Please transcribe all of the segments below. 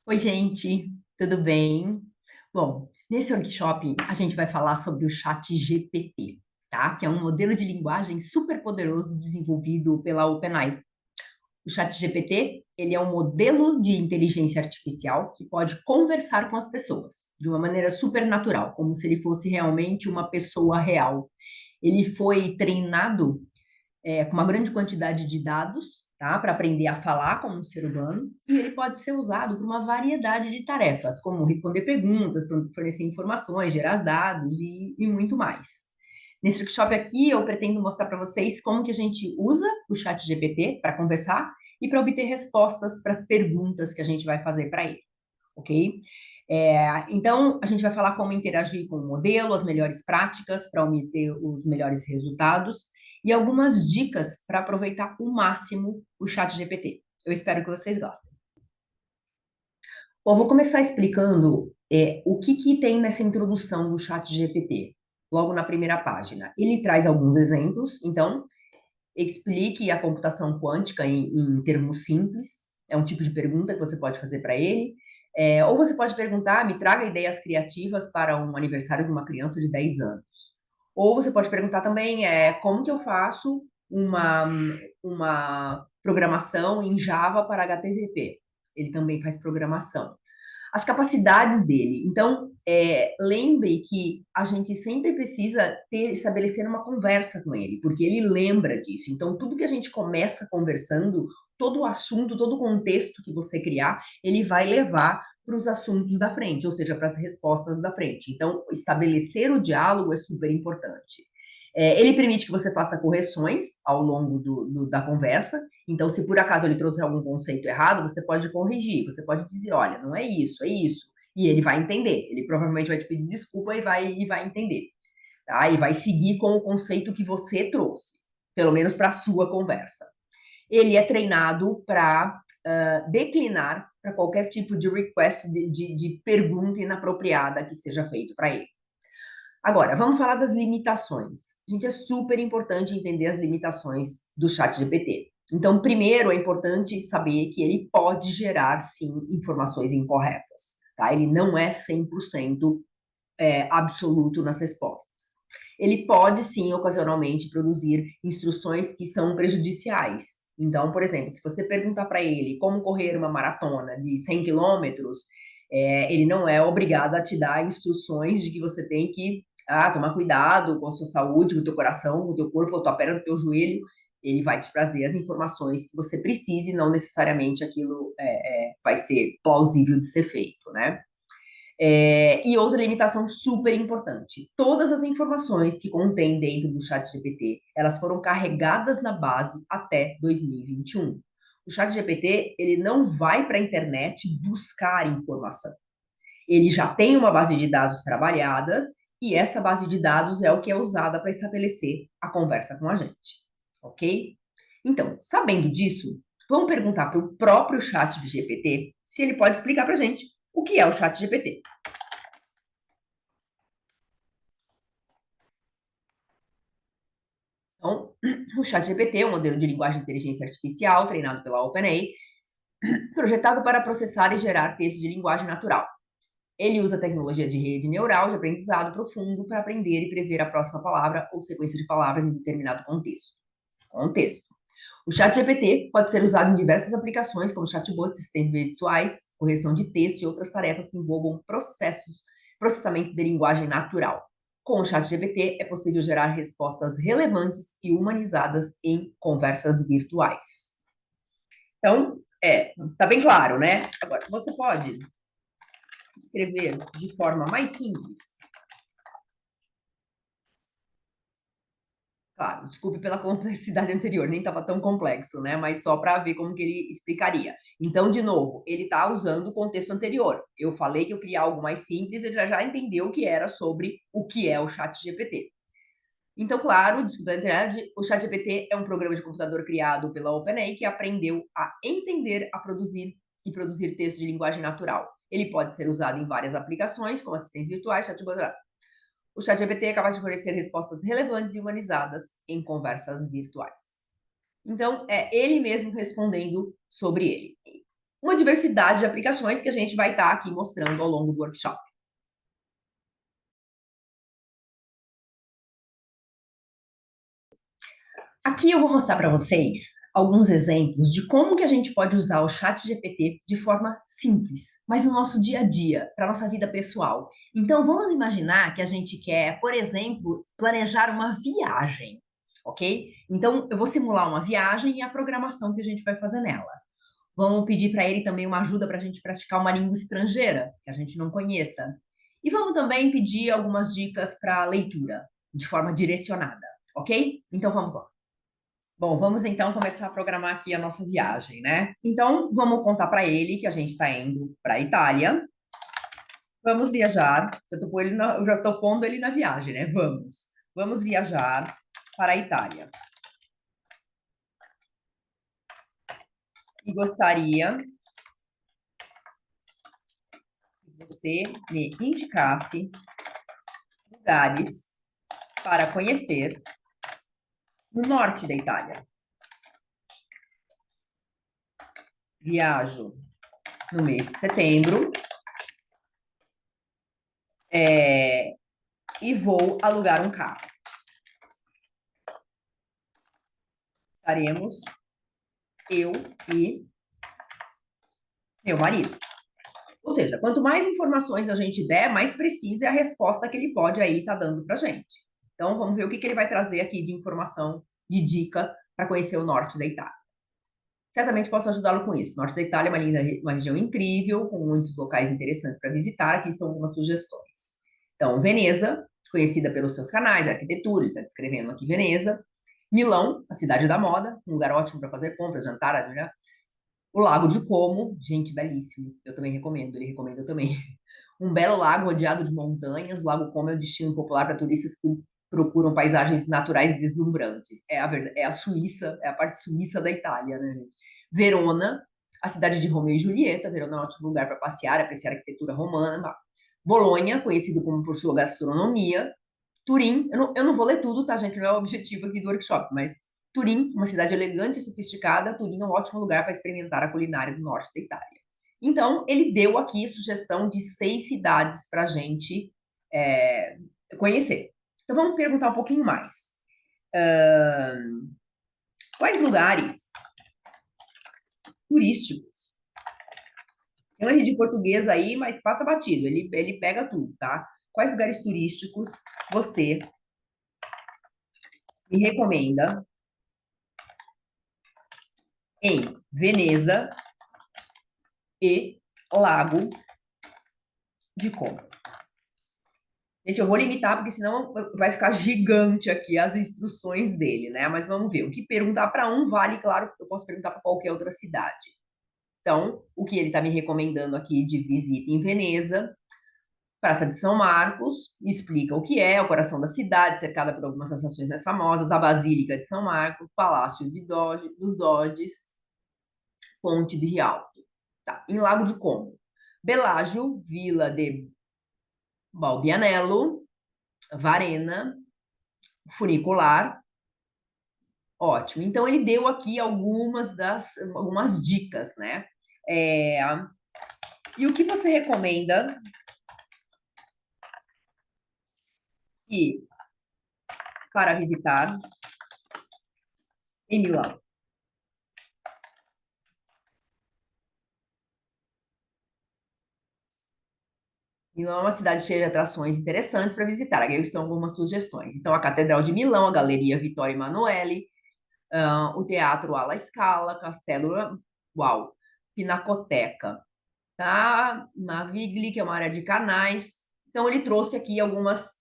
Oi, gente, tudo bem? Bom, nesse workshop a gente vai falar sobre o Chat GPT, tá? Que é um modelo de linguagem super poderoso desenvolvido pela OpenAI. O Chat GPT, ele é um modelo de inteligência artificial que pode conversar com as pessoas de uma maneira super natural, como se ele fosse realmente uma pessoa real. Ele foi treinado com uma grande quantidade de dados, tá? Para aprender a falar como um ser humano, e ele pode ser usado para uma variedade de tarefas, como responder perguntas, fornecer informações, gerar dados e muito mais. Nesse workshop aqui, eu pretendo mostrar para vocês como que a gente usa o chat GPT para conversar e para obter respostas para perguntas que a gente vai fazer para ele, ok? Então, a gente vai falar como interagir com o modelo, as melhores práticas para obter os melhores resultados e algumas dicas para aproveitar o máximo o chat GPT. Eu espero que vocês gostem. Bom, vou começar explicando o que tem nessa introdução do chat GPT, logo na primeira página. Ele traz alguns exemplos, então, explique a computação quântica em termos simples. É um tipo de pergunta que você pode fazer para ele. Ou você pode perguntar, me traga ideias criativas para um aniversário de uma criança de 10 anos. Ou você pode perguntar também, como que eu faço uma programação em Java para HTTP? Ele também faz programação. As capacidades dele. Então, lembre que a gente sempre precisa estabelecer uma conversa com ele, porque ele lembra disso. Então, tudo que a gente começa conversando, todo o assunto, todo o contexto que você criar, ele vai levar para os assuntos da frente, ou seja, para as respostas da frente. Então, estabelecer o diálogo é super importante. Ele permite que você faça correções ao longo da conversa. Então, se por acaso ele trouxe algum conceito errado, você pode corrigir, você pode dizer, olha, não é isso, é isso. E ele vai entender. Ele provavelmente vai te pedir desculpa e vai entender, tá? E vai seguir com o conceito que você trouxe, pelo menos para a sua conversa. Ele é treinado para declinar para qualquer tipo de request de pergunta inapropriada que seja feito para ele. Agora, vamos falar das limitações. Gente, é super importante entender as limitações do chat GPT. Então, primeiro, é importante saber que ele pode gerar, sim, informações incorretas, tá? Ele não é 100% absoluto nas respostas. Ele pode, sim, ocasionalmente, produzir instruções que são prejudiciais. Então, por exemplo, se você perguntar para ele como correr uma maratona de 100 quilômetros, ele não é obrigado a te dar instruções de que você tem que tomar cuidado com a sua saúde, com o teu coração, com o teu corpo, com a tua perna, com o teu joelho. Ele vai te trazer as informações que você precise, e não necessariamente aquilo vai ser plausível de ser feito, né? E outra limitação super importante: todas as informações que contém dentro do chat GPT, elas foram carregadas na base até 2021. O chat GPT, ele não vai para a internet buscar informação. Ele já tem uma base de dados trabalhada e essa base de dados é o que é usada para estabelecer a conversa com a gente, ok? Então, sabendo disso, vamos perguntar para o próprio chat GPT se ele pode explicar para a gente o que é o chat GPT. Então, o ChatGPT é um modelo de linguagem de inteligência artificial treinado pela OpenAI, projetado para processar e gerar textos de linguagem natural. Ele usa tecnologia de rede neural de aprendizado profundo para aprender e prever a próxima palavra ou sequência de palavras em determinado contexto. Contexto. O ChatGPT pode ser usado em diversas aplicações, como chatbots, assistentes virtuais, correção de texto e outras tarefas que envolvam processamento de linguagem natural. Com o ChatGPT é possível gerar respostas relevantes e humanizadas em conversas virtuais. Então, tá bem claro, né? Agora, você pode escrever de forma mais simples. Claro, desculpe pela complexidade anterior, nem estava tão complexo, né? Mas só para ver como que ele explicaria. Então, de novo, ele está usando o contexto anterior. Eu falei que eu queria algo mais simples, ele já entendeu que era sobre o que é o chat GPT. Então, claro, desculpa a internet, o chat GPT é um programa de computador criado pela OpenAI que aprendeu a entender, a produzir e produzir textos de linguagem natural. Ele pode ser usado em várias aplicações, como assistentes virtuais, chatbots. O ChatGPT é capaz de fornecer respostas relevantes e humanizadas em conversas virtuais. Então, é ele mesmo respondendo sobre ele. uma diversidade de aplicações que a gente vai estar aqui mostrando ao longo do workshop. Aqui eu vou mostrar para vocês alguns exemplos de como que a gente pode usar o chat GPT de forma simples, mas no nosso dia a dia, para nossa vida pessoal. Então, vamos imaginar que a gente quer, por exemplo, planejar uma viagem, ok? Então, eu vou simular uma viagem e a programação que a gente vai fazer nela. Vamos pedir para ele também uma ajuda para a gente praticar uma língua estrangeira, que a gente não conheça. E vamos também pedir algumas dicas para leitura, de forma direcionada, ok? Então, vamos lá. Bom, vamos então começar a programar aqui a nossa viagem, né? Então, vamos contar para ele que a gente está indo para a Itália. Vamos viajar. Eu já estou pondo ele na viagem, né? Vamos. Vamos viajar para a Itália. E gostaria que você me indicasse lugares para conhecer no norte da Itália. Viajo no mês de setembro, e vou alugar um carro. Estaremos eu e meu marido. Ou seja, quanto mais informações a gente der, mais precisa é a resposta que ele pode aí estar dando para a gente. Então, vamos ver o que que ele vai trazer aqui de informação, de dica para conhecer o norte da Itália. Certamente posso ajudá-lo com isso. O norte da Itália é uma linda, uma região incrível, com muitos locais interessantes para visitar. Aqui estão algumas sugestões. Então, Veneza, conhecida pelos seus canais, arquitetura, ele está descrevendo aqui Veneza. Milão, a cidade da moda, um lugar ótimo para fazer compras, jantar, admirar. O Lago de Como, gente, belíssimo. Eu também recomendo, ele recomenda também. Um belo lago rodeado de montanhas. O Lago Como é um destino popular para turistas que procuram paisagens naturais deslumbrantes. É a Suíça, é a parte suíça da Itália, né, gente? Verona, a cidade de Romeu e Julieta. Verona é um ótimo lugar para passear, apreciar a arquitetura romana. Bolonha, conhecido como por sua gastronomia. Turim, eu não vou ler tudo, tá, gente? Não é o objetivo aqui do workshop, mas Turim, uma cidade elegante e sofisticada. Turim é um ótimo lugar para experimentar a culinária do norte da Itália. Então, ele deu aqui sugestão de 6 cidades para a gente é, conhecer. Então, vamos perguntar um pouquinho mais. Quais lugares turísticos? Tem um R de português aí, mas passa batido, ele pega tudo, tá? Quais lugares turísticos você me recomenda em Veneza e Lago de Como? Gente, eu vou limitar, porque senão vai ficar gigante aqui as instruções dele, né? Mas vamos ver. O que perguntar para um vale, claro, eu posso perguntar para qualquer outra cidade. Então, o que ele está me recomendando aqui de visita em Veneza, Praça de São Marcos, explica o que é o coração da cidade, cercada por algumas atrações mais famosas, a Basílica de São Marcos, Palácio dos Doges, Ponte de Rialto. Tá, em Lago de Como. Belágio, Vila de Balbianello, Varena, funicular. Ótimo. Então ele deu aqui algumas dicas, né? É, e o que você recomenda ir para visitar em Milão? Milão é uma cidade cheia de atrações interessantes para visitar. Aqui estão algumas sugestões. Então, a Catedral de Milão, a Galeria Vittorio Emanuele, o Teatro Alla Scala, Castelo, uau, Pinacoteca, tá? Navigli, que é uma área de canais. Então, ele trouxe aqui algumas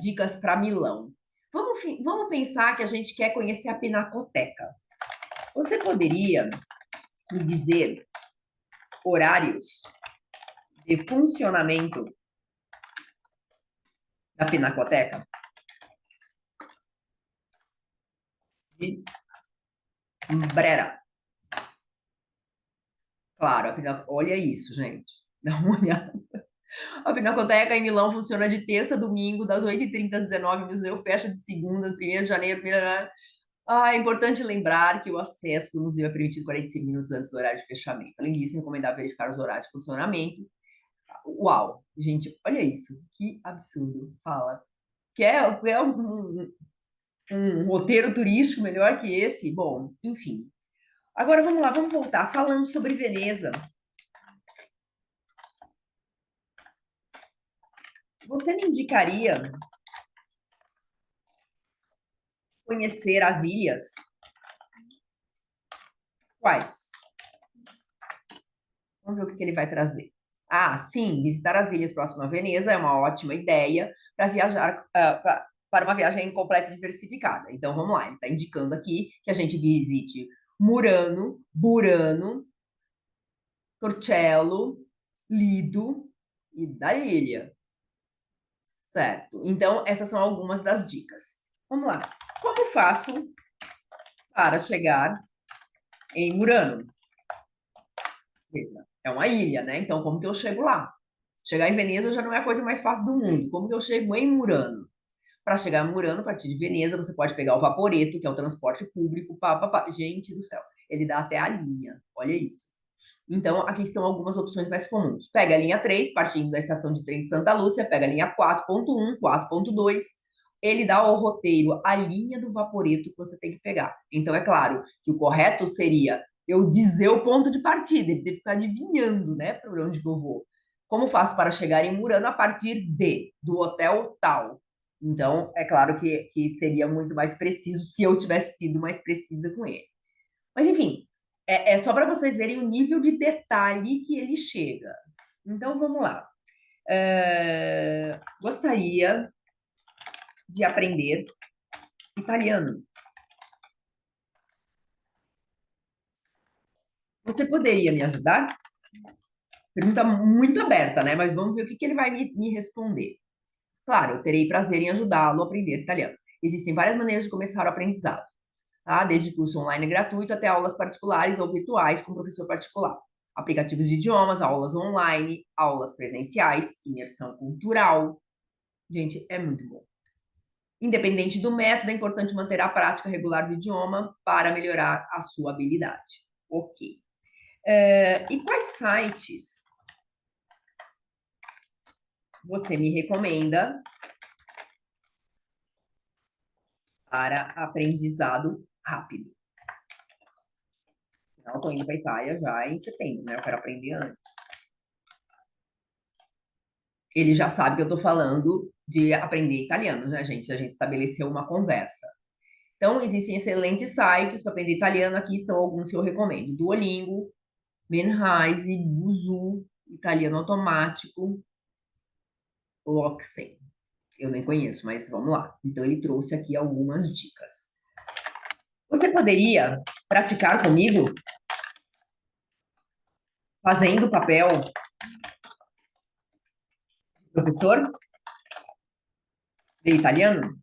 dicas para Milão. Vamos pensar que a gente quer conhecer a Pinacoteca. Você poderia me dizer horários de funcionamento da Pinacoteca? De Brera. Claro, olha isso, gente. Dá uma olhada. A Pinacoteca em Milão funciona de terça a domingo, das 8h30 às 19h. O museu fecha de segunda, 1º de janeiro. Ah, é importante lembrar que o acesso do museu é permitido 45 minutos antes do horário de fechamento. Além disso, é recomendável verificar os horários de funcionamento. Uau, gente, olha isso, que absurdo. Fala. Quer um roteiro turístico melhor que esse? Bom, enfim. Agora vamos lá, vamos voltar. Falando sobre Veneza, você me indicaria conhecer as ilhas? Quais? Vamos ver o que que ele vai trazer. Ah, sim, visitar as ilhas próximas a Veneza é uma ótima ideia para viajar para uma viagem completa e diversificada. Então vamos lá, ele está indicando aqui que a gente visite Murano, Burano, Torcello, Lido e da ilha. Certo. Então, essas são algumas das dicas. Vamos lá. Como faço para chegar em Murano? É uma ilha, né? Então, como que eu chego lá? Chegar em Veneza já não é a coisa mais fácil do mundo. Como que eu chego em Murano? Para chegar em Murano, a partir de Veneza, você pode pegar o Vaporetto, que é o transporte público. Pá, pá, pá. Gente do céu, ele dá até a linha. Olha isso. Então, aqui estão algumas opções mais comuns. Pega a linha 3, partindo da estação de trem de Santa Lúcia, pega a linha 4.1, 4.2. Ele dá ao roteiro a linha do Vaporetto que você tem que pegar. Então, é claro que o correto seria eu dizer o ponto de partida, ele tem que ficar adivinhando, né, para onde que eu vou. Como faço para chegar em Murano a partir do hotel tal? Então, é claro que seria muito mais preciso se eu tivesse sido mais precisa com ele. Mas, enfim, é só para vocês verem o nível de detalhe que ele chega. Então, vamos lá. Gostaria de aprender italiano. Você poderia me ajudar? Pergunta muito aberta, né? Mas vamos ver o que que ele vai me responder. Claro, eu terei prazer em ajudá-lo a aprender italiano. Existem várias maneiras de começar o aprendizado, tá? Desde curso online gratuito até aulas particulares ou virtuais com professor particular. Aplicativos de idiomas, aulas online, aulas presenciais, imersão cultural. Gente, é muito bom. Independente do método, é importante manter a prática regular do idioma para melhorar a sua habilidade. Ok. E quais sites você me recomenda para aprendizado rápido? Eu estou indo para a Itália já em setembro, né? Eu quero aprender antes. Ele já sabe que eu estou falando de aprender italiano, né, gente? A gente estabeleceu uma conversa. Então, existem excelentes sites para aprender italiano. Aqui estão alguns que eu recomendo: Duolingo, Menhise, Busuu, Italiano Automático, Loxen. Eu nem conheço, mas vamos lá. Então, ele trouxe aqui algumas dicas. Você poderia praticar comigo fazendo o papel de professor de italiano?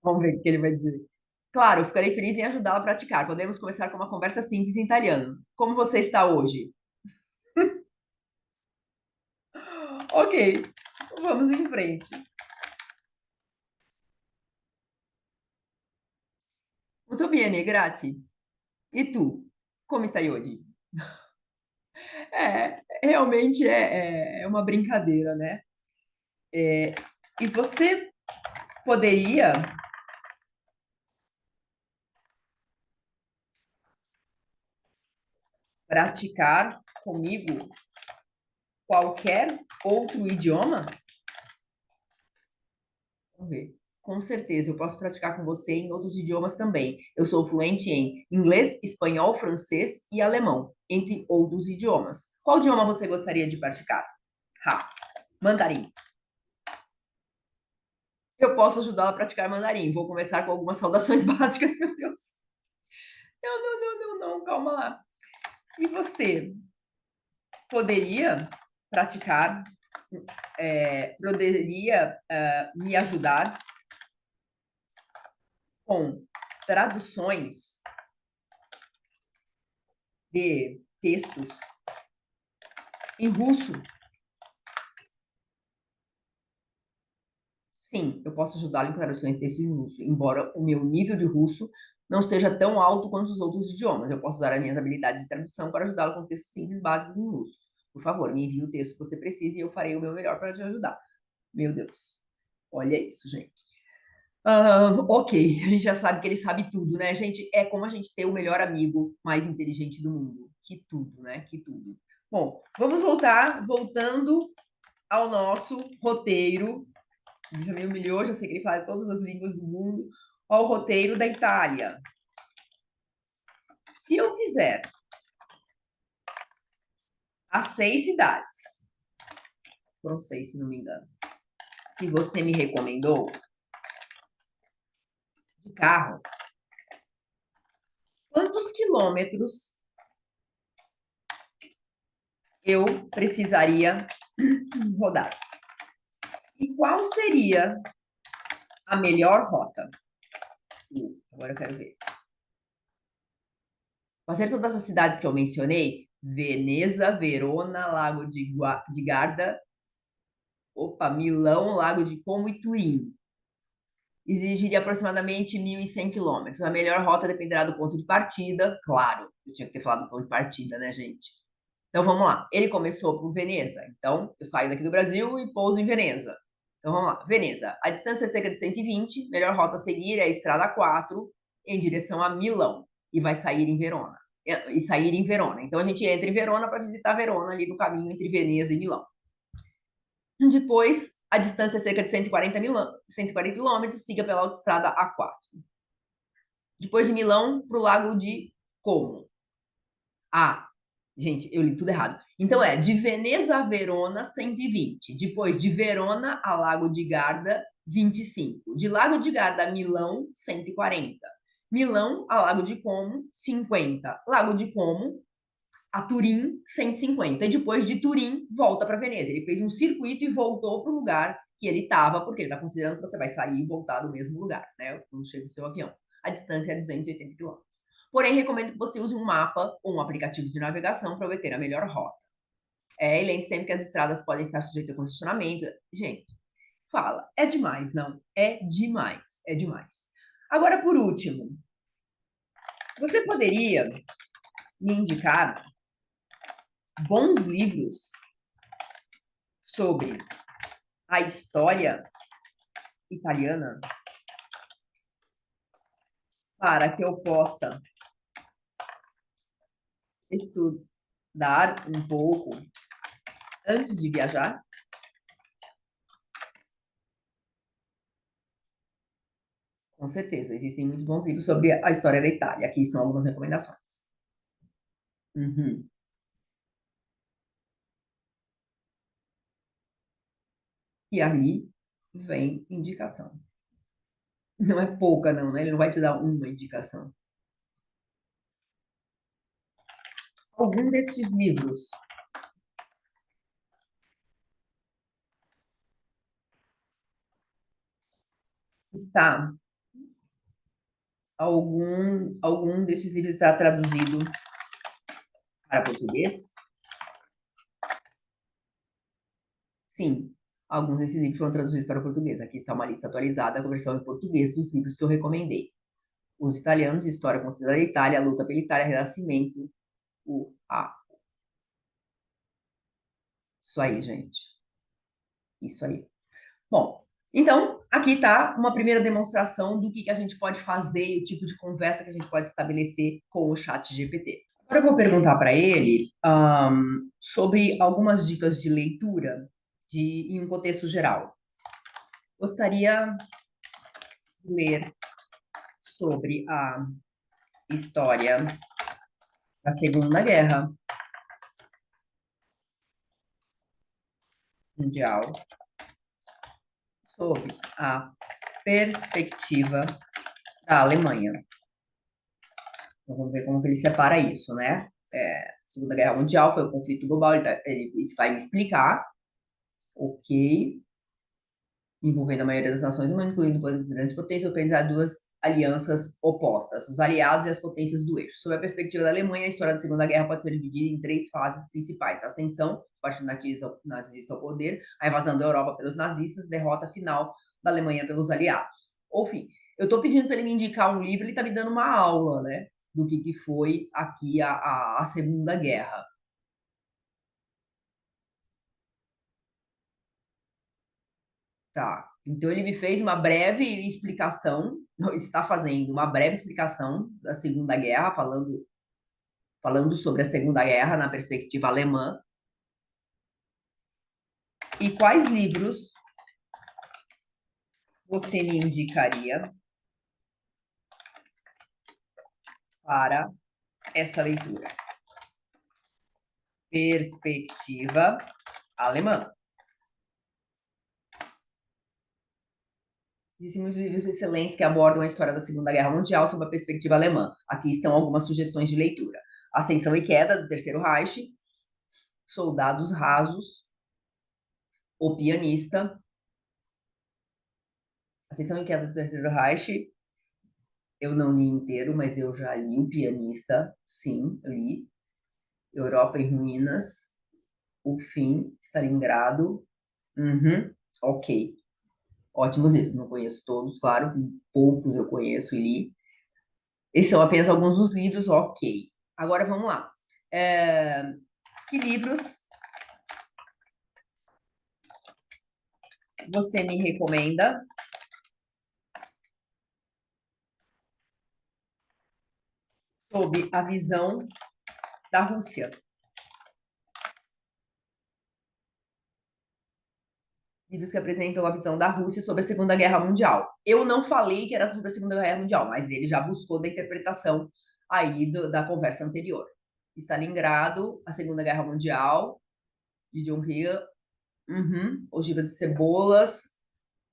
Vamos ver o que ele vai dizer. Claro, eu ficarei feliz em ajudá-la a praticar. Podemos começar com uma conversa simples em italiano. Como você está hoje? Ok, vamos em frente. Muito bene, grazie. E tu? Como está hoje? Realmente é uma brincadeira, né? E você poderia praticar comigo qualquer outro idioma? Vamos ver. Com certeza, eu posso praticar com você em outros idiomas também. Eu sou fluente em inglês, espanhol, francês e alemão, entre outros idiomas. Qual idioma você gostaria de praticar? Ha, mandarim. Eu posso ajudá-la a praticar mandarim. Vou começar com algumas saudações básicas, meu Deus. Não, não, não, não, não, calma lá. E você poderia praticar, poderia me ajudar com traduções de textos em russo? Sim, eu posso ajudá-lo em traduções de texto em russo, embora o meu nível de russo não seja tão alto quanto os outros idiomas. Eu posso usar as minhas habilidades de tradução para ajudá-lo com textos simples básicos em russo. Por favor, me envie o texto que você precisa e eu farei o meu melhor para te ajudar. Meu Deus, olha isso, gente. Ok, a gente já sabe que ele sabe tudo, né, gente? É como a gente ter o melhor amigo mais inteligente do mundo. Que tudo, né? Que tudo. Bom, vamos voltando ao nosso roteiro. Ele já me humilhou, já sei que ele fala todas as línguas do mundo. Ao roteiro da Itália. Se eu fizer as 6 cidades, foram 6, se não me engano, que você me recomendou, de carro, quantos quilômetros eu precisaria rodar? E qual seria a melhor rota? Agora eu quero ver. Fazer todas as cidades que eu mencionei: Veneza, Verona, Lago de Garda, Milão, Lago de Como e Turim. Exigiria aproximadamente 1.100 quilômetros. A melhor rota dependerá do ponto de partida, claro. Eu tinha que ter falado do ponto de partida, né, gente? Então vamos lá. Ele começou por Veneza. Então eu saio daqui do Brasil e pouso em Veneza. Então vamos lá. Veneza. A distância é cerca de 120. Melhor rota a seguir é a Estrada 4 em direção a Milão e vai sair em Verona. E sair em Verona. Então a gente entra em Verona para visitar Verona ali no caminho entre Veneza e Milão. Depois, a distância é cerca de 140 quilômetros, siga pela autoestrada A4. Depois de Milão, para o Lago de Como. Ah, gente, eu li tudo errado. Então é de Veneza a Verona, 120. Depois de Verona a Lago de Garda, 25. De Lago de Garda a Milão, 140. Milão a Lago de Como, 50. Lago de Como a Turim, 150. E depois de Turim, volta para Veneza. Ele fez um circuito e voltou para o lugar que ele estava, porque ele está considerando que você vai sair e voltar do mesmo lugar, né? Quando chega o seu avião. A distância é 280 quilômetros. Porém, recomendo que você use um mapa ou um aplicativo de navegação para obter a melhor rota. E lembre sempre que as estradas podem estar sujeitas a congestionamento. Gente, fala, é demais, não? É demais, é demais. Agora, por último, você poderia me indicar bons livros sobre a história italiana para que eu possa estudar um pouco antes de viajar? Com certeza, existem muitos bons livros sobre a história da Itália. Aqui estão algumas recomendações. Uhum. E ali vem indicação. Não é pouca, não, né? Ele não vai te dar uma indicação. Algum destes livros está algum desses livros está traduzido para português? Sim, alguns desses livros foram traduzidos para o português. Aqui está uma lista atualizada com a versão em português dos livros que eu recomendei. Os Italianos, História Considerada da Itália, a Luta pela Itália, Renascimento, o A. Isso aí, gente. Isso aí. Bom, então, aqui está uma primeira demonstração do que a gente pode fazer e o tipo de conversa que a gente pode estabelecer com o chat GPT. Agora eu vou perguntar para ele sobre algumas dicas de leitura em um contexto geral. Gostaria de ler sobre a história da Segunda Guerra Mundial sob a perspectiva da Alemanha. Então, vamos ver como que ele separa isso, né? Segunda Guerra Mundial foi um conflito global, ele vai me explicar, ok, envolvendo a maioria das nações do mundo, incluindo grandes potências, organizar duas alianças opostas, os aliados e as potências do eixo. Sob a perspectiva da Alemanha, a história da Segunda Guerra pode ser dividida em três fases principais: a ascensão do Partido nazista ao poder, a invasão da Europa pelos nazistas, derrota final da Alemanha pelos aliados. Ou, enfim, eu estou pedindo para ele me indicar um livro, ele está me dando uma aula, né, do que foi aqui a Segunda Guerra. Tá. Então ele me fez uma breve explicação, não, está fazendo uma breve explicação da Segunda Guerra, falando sobre a Segunda Guerra na perspectiva alemã. E quais livros você me indicaria para esta leitura? Perspectiva alemã. Existem muitos livros excelentes que abordam a história da Segunda Guerra Mundial sob a perspectiva alemã. Aqui estão algumas sugestões de leitura: Ascensão e Queda, do Terceiro Reich, Soldados Rasos, O Pianista, Ascensão e Queda do Terceiro Reich. Eu não li inteiro, mas eu já li O Pianista, sim, eu li. Europa em Ruínas, O Fim, Stalingrado. Uhum, ok. Ótimos livros, não conheço todos, claro, poucos eu conheço e li. Esses são apenas alguns dos livros, ok. Agora vamos lá. Que livros você me recomenda sob a visão da Rússia? Livros que apresentam a visão da Rússia sobre a Segunda Guerra Mundial. Eu não falei que era sobre a Segunda Guerra Mundial, mas ele já buscou da interpretação aí da conversa anterior. Stalingrado, a Segunda Guerra Mundial, de John Hill, Ogivas e Cebolas,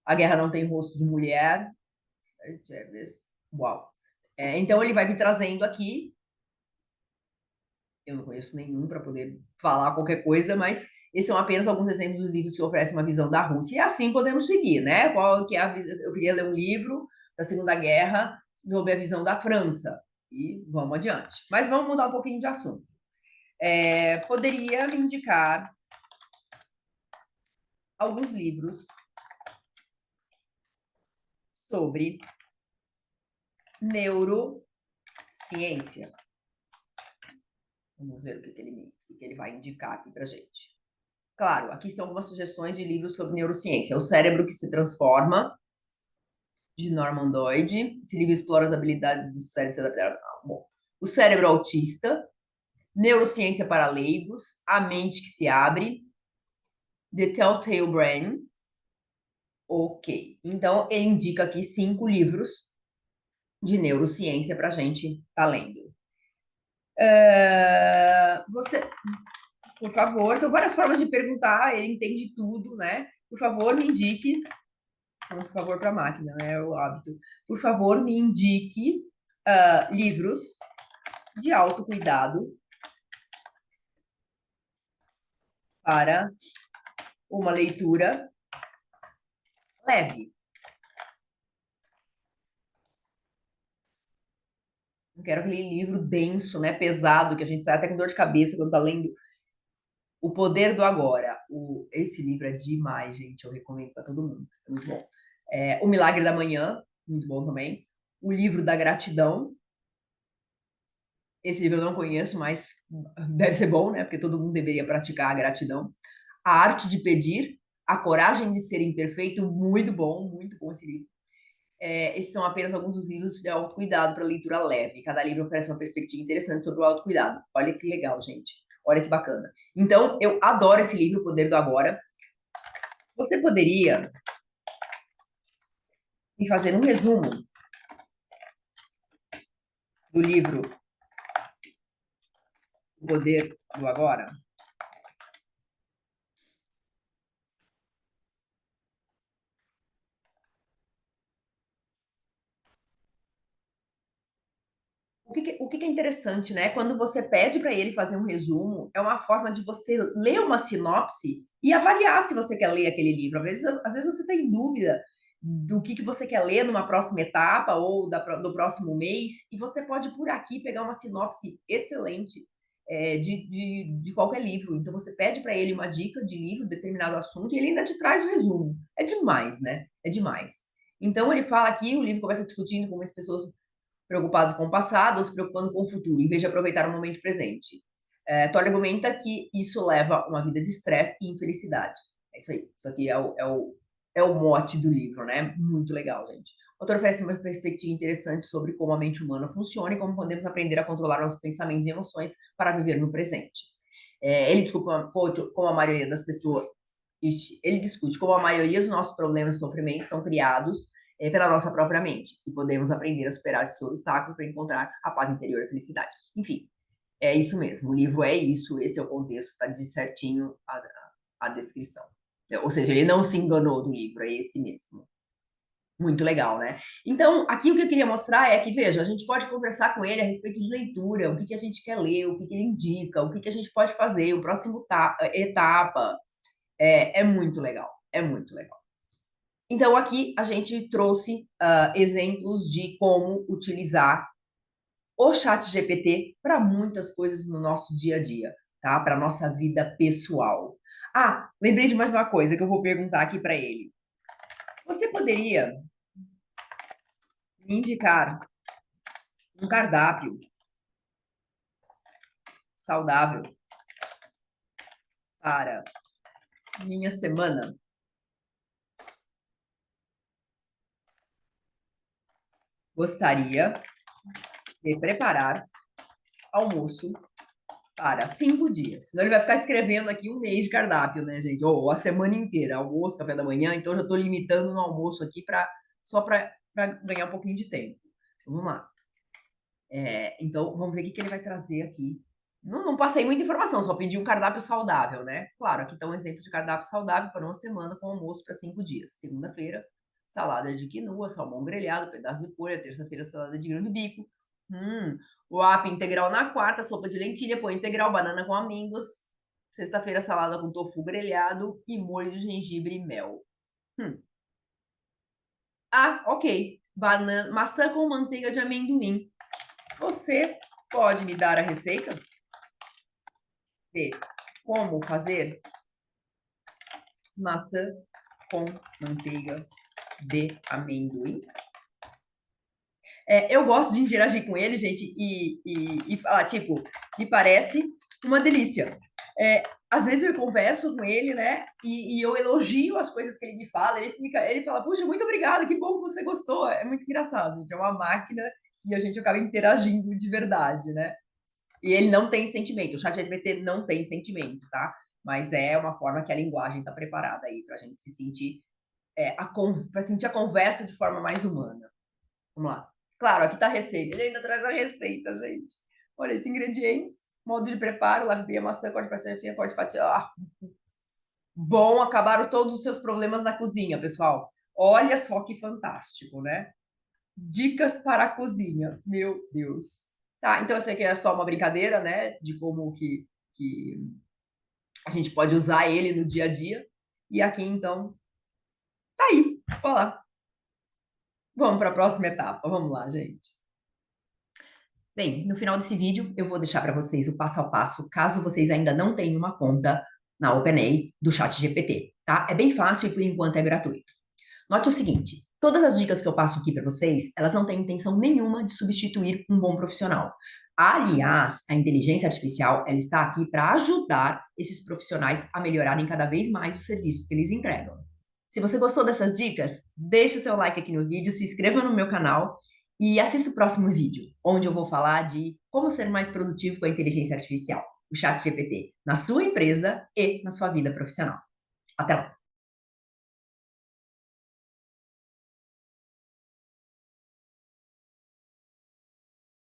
A Guerra Não Tem Rosto de Mulher. Uau. Então ele vai me trazendo aqui. Eu não conheço nenhum para poder falar qualquer coisa, mas esses são apenas alguns exemplos de livros que oferecem uma visão da Rússia. E assim podemos seguir, né? Qual que é a visão? Eu queria ler um livro da Segunda Guerra sobre a visão da França. E vamos adiante. Mas vamos mudar um pouquinho de assunto. Poderia me indicar alguns livros sobre neurociência. Vamos ver o que ele vai indicar aqui para gente. Claro, aqui estão algumas sugestões de livros sobre neurociência. O Cérebro que se Transforma, de Norman Doidge. Esse livro explora as habilidades do cérebro se adaptar. Bom, O Cérebro Autista, Neurociência para Leigos, A Mente que se Abre, The Telltale Brain. Ok, então ele indica aqui 5 livros de neurociência para a gente estar tá lendo. Você, por favor, são várias formas de perguntar, ele entende tudo, né? Por favor, me indique. Por favor, para a máquina, é o hábito. Por favor, me indique livros de autocuidado para uma leitura leve. Não quero aquele livro denso, né, pesado, que a gente sai até com dor de cabeça quando está lendo. O Poder do Agora. Esse livro é demais, gente. Eu recomendo para todo mundo. É muito bom. O Milagre da Manhã, muito bom também. O Livro da Gratidão. Esse livro eu não conheço, mas deve ser bom, né? Porque todo mundo deveria praticar a gratidão. A Arte de Pedir, A Coragem de Ser Imperfeito, muito bom esse livro. Esses são apenas alguns dos livros de autocuidado para leitura leve. Cada livro oferece uma perspectiva interessante sobre o autocuidado. Olha que legal, gente. Olha que bacana. Então, eu adoro esse livro, O Poder do Agora. Você poderia me fazer um resumo do livro O Poder do Agora? O que é interessante, né? Quando você pede para ele fazer um resumo, é uma forma de você ler uma sinopse e avaliar se você quer ler aquele livro. Às vezes você tem dúvida do que você quer ler numa próxima etapa ou do próximo mês, e você pode, por aqui, pegar uma sinopse excelente de qualquer livro. Então, você pede para ele uma dica de livro, determinado assunto, e ele ainda te traz o resumo. É demais, né? É demais. Então, ele fala aqui, o livro começa discutindo como as pessoas preocupadas com o passado ou se preocupando com o futuro, em vez de aproveitar o momento presente. Tolle argumenta que isso leva a uma vida de estresse e infelicidade. É isso aí. Isso aqui é o mote do livro, né? Muito legal, gente. O autor oferece uma perspectiva interessante sobre como a mente humana funciona e como podemos aprender a controlar nossos pensamentos e emoções para viver no presente. Ele discute como a maioria das pessoas. Ele discute como a maioria dos nossos problemas e sofrimentos são criados pela nossa própria mente e podemos aprender a superar esses obstáculos para encontrar a paz interior e a felicidade. Enfim, é isso mesmo. O livro é isso, esse é o contexto, está de certinho a descrição. Ou seja, ele não se enganou do livro, é esse mesmo. Muito legal, né? Então, aqui o que eu queria mostrar é que, veja, a gente pode conversar com ele a respeito de leitura, o que a gente quer ler, o que ele indica, o que a gente pode fazer, o próximo etapa. É muito legal, é muito legal. Então, aqui a gente trouxe exemplos de como utilizar o chat GPT para muitas coisas no nosso dia a dia, tá? Para nossa vida pessoal. Ah, lembrei de mais uma coisa que eu vou perguntar aqui para ele. Você poderia me indicar um cardápio saudável para minha semana? Gostaria de preparar almoço para 5 dias. Senão ele vai ficar escrevendo aqui um mês de cardápio, né, gente? Ou a semana inteira, almoço, café da manhã. Então, eu já estou limitando no almoço aqui só para ganhar um pouquinho de tempo. Então, vamos lá. Então, vamos ver o que ele vai trazer aqui. Não passei muita informação, só pedi um cardápio saudável, né? Claro, aqui está um exemplo de cardápio saudável para uma semana com almoço para 5 dias. Segunda-feira, salada de quinoa, salmão grelhado, pedaço de folha. Terça-feira, salada de grão de bico. O app integral na quarta, sopa de lentilha, pão integral, banana com amêndoas. Sexta-feira, salada com tofu grelhado e molho de gengibre e mel. Ah, ok. Maçã com manteiga de amendoim. Você pode me dar a receita de como fazer maçã com manteiga de amendoim? Eu gosto de interagir com ele, gente, e falar, tipo, me parece uma delícia. Às vezes eu converso com ele, né, e eu elogio as coisas que ele me fala, ele fala, puxa, muito obrigada, que bom que você gostou. É muito engraçado, gente, é uma máquina que a gente acaba interagindo de verdade, né? E ele não tem sentimento, o ChatGPT não tem sentimento, tá? Mas é uma forma que a linguagem está preparada aí para a gente se sentir, para sentir a conversa de forma mais humana. Vamos lá. Claro, aqui está a receita. Ele ainda traz a receita, gente. Olha, esses ingredientes, modo de preparo, lave bem a maçã, corte para fina, corte fatia. Bom, acabaram todos os seus problemas na cozinha, pessoal. Olha só que fantástico, né? Dicas para a cozinha. Meu Deus. Tá, então eu sei que é só uma brincadeira, né? De como que a gente pode usar ele no dia a dia. E aqui, então, tá aí. Olha lá. Vamos para a próxima etapa. Vamos lá, gente. Bem, no final desse vídeo eu vou deixar para vocês o passo a passo, caso vocês ainda não tenham uma conta na OpenAI do ChatGPT, tá? É bem fácil e por enquanto é gratuito. Note o seguinte, todas as dicas que eu passo aqui para vocês, elas não têm intenção nenhuma de substituir um bom profissional. Aliás, a inteligência artificial, ela está aqui para ajudar esses profissionais a melhorarem cada vez mais os serviços que eles entregam. Se você gostou dessas dicas, deixe o seu like aqui no vídeo, se inscreva no meu canal e assista o próximo vídeo, onde eu vou falar de como ser mais produtivo com a inteligência artificial, o ChatGPT, na sua empresa e na sua vida profissional. Até lá!